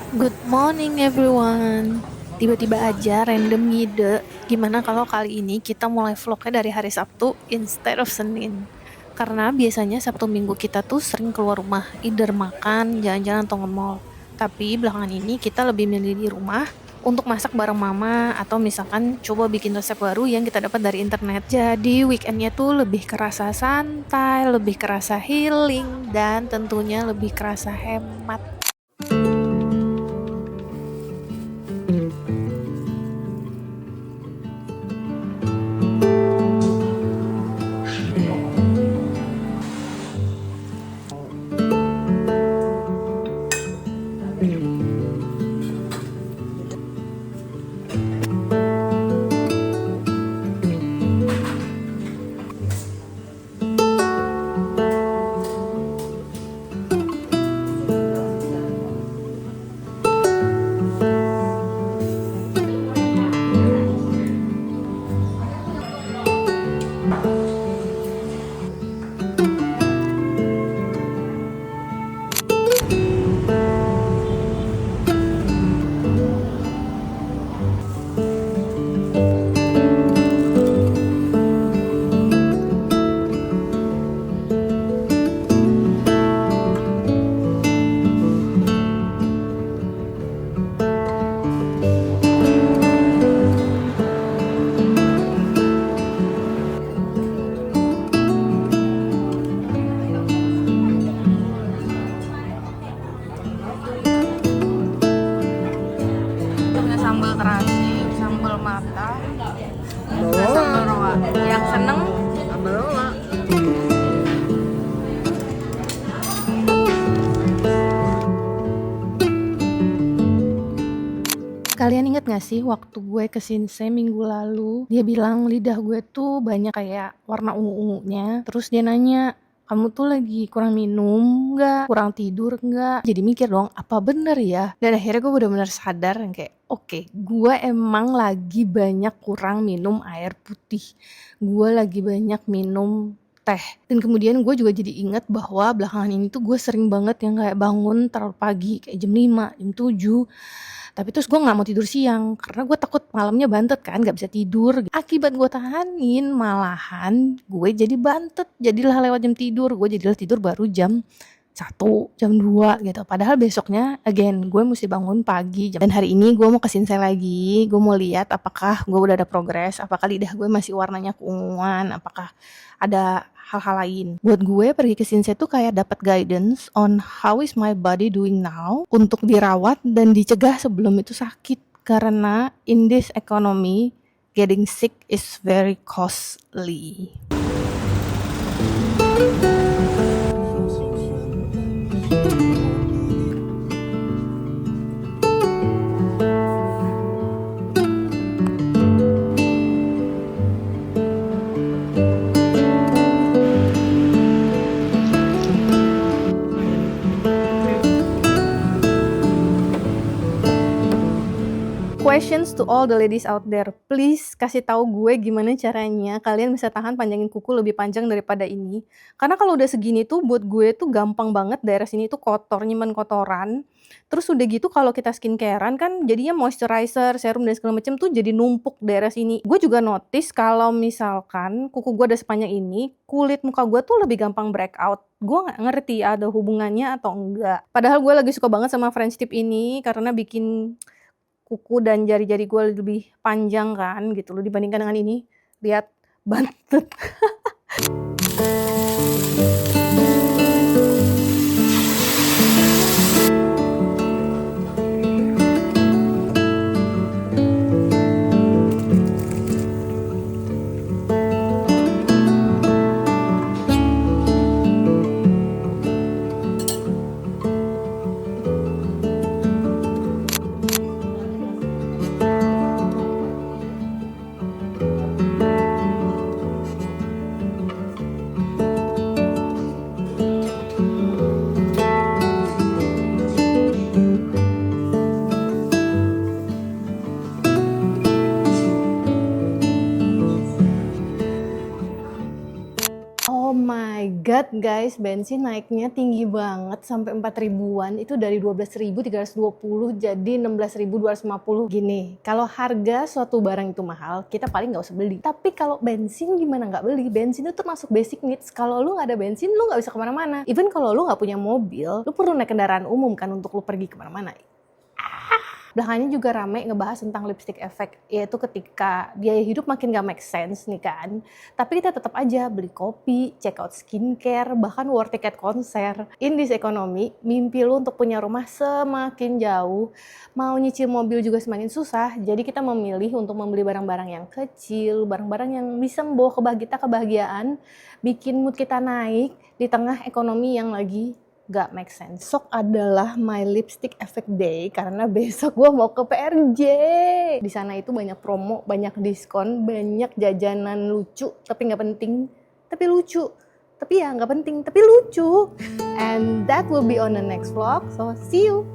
Good morning everyone. Tiba-tiba aja random ngide, gimana kalau kali ini kita mulai vlognya dari hari Sabtu instead of Senin. Karena biasanya Sabtu Minggu kita tuh sering keluar rumah, either makan, jalan-jalan atau nge-mall. Tapi belakangan ini kita lebih milih di rumah untuk masak bareng mama atau misalkan coba bikin resep baru yang kita dapat dari internet. Jadi weekendnya tuh lebih kerasa santai, lebih kerasa healing, dan tentunya lebih kerasa hemat. Punya sambal terasi, sambal mata, sambal roa. Yang seneng sambal roa. Kalian inget gak sih waktu gue ke Sinse minggu lalu, dia bilang lidah gue tuh banyak kayak warna ungu-ungunya. Terus dia nanya, kamu tuh lagi kurang minum nggak? Kurang tidur nggak? Jadi mikir dong, apa bener ya? Dan akhirnya gue bener-bener sadar yang kayak, oke, gue emang lagi banyak kurang minum air putih. Gue lagi banyak minum teh. Dan kemudian gue juga jadi inget bahwa belakangan ini tuh gue sering banget yang kayak bangun terlalu pagi, kayak jam 5, jam 7. Tapi terus gue nggak mau tidur siang karena gue takut malamnya bantet kan, nggak bisa tidur. Akibat gue tahanin, malahan gue jadi bantet. Jadilah lewat jam tidur, gue jadilah tidur baru jam 1, jam 2 gitu. Padahal besoknya again gue mesti bangun pagi. Dan hari ini gue mau ke Sinsai lagi. Gue mau lihat apakah gue udah ada progres, apakah lidah gue masih warnanya keunguan, apakah ada hal-hal lain. Buat gue pergi ke Sinsai tuh kayak dapat guidance on how is my body doing now untuk dirawat dan dicegah sebelum itu sakit. Karena in this economy, getting sick is very costly. Questions to all the ladies out there, please kasih tahu gue gimana caranya kalian bisa tahan panjangin kuku lebih panjang daripada ini. Karena kalau udah segini tuh buat gue tuh gampang banget daerah sini tuh kotor, nyimpen kotoran. Terus udah gitu kalau kita skincarean kan jadinya moisturizer, serum dan segala macam tuh jadi numpuk daerah sini. Gue juga notice kalau misalkan kuku gue ada sepanjang ini, kulit muka gue tuh lebih gampang breakout. Gue nggak ngerti ada hubungannya atau enggak. Padahal gue lagi suka banget sama French tip ini karena bikin kuku dan jari-jari gue lebih panjang kan gitu loh dibandingkan dengan ini. Lihat, bantet. that guys, bensin naiknya tinggi banget sampai 4 ribuan. Itu dari 12.320 jadi 16.250 gini. Kalau harga suatu barang itu mahal, kita paling nggak usah beli. Tapi kalau bensin gimana nggak beli? Bensin itu termasuk basic needs. Kalau lu nggak ada bensin, lu nggak bisa kemana-mana. Even kalau lu nggak punya mobil, lu perlu naik kendaraan umum kan untuk lu pergi kemana-mana. Belakangan juga rame ngebahas tentang lipstick effect, yaitu ketika biaya hidup makin gak make sense nih kan, tapi kita tetap aja beli kopi, check out skincare, bahkan war tiket konser. In this economy, mimpi lu untuk punya rumah semakin jauh, mau nyicil mobil juga semakin susah, jadi kita memilih untuk membeli barang-barang yang kecil, barang-barang yang bisa membawa kita kebahagiaan, bikin mood kita naik di tengah ekonomi yang lagi gak make sense. Besok adalah my lipstick effect day karena besok gue mau ke PRJ. Di sana itu banyak promo, banyak diskon, banyak jajanan lucu tapi nggak penting, tapi lucu. Tapi ya nggak penting, tapi lucu. And that will be on the next vlog. So see you.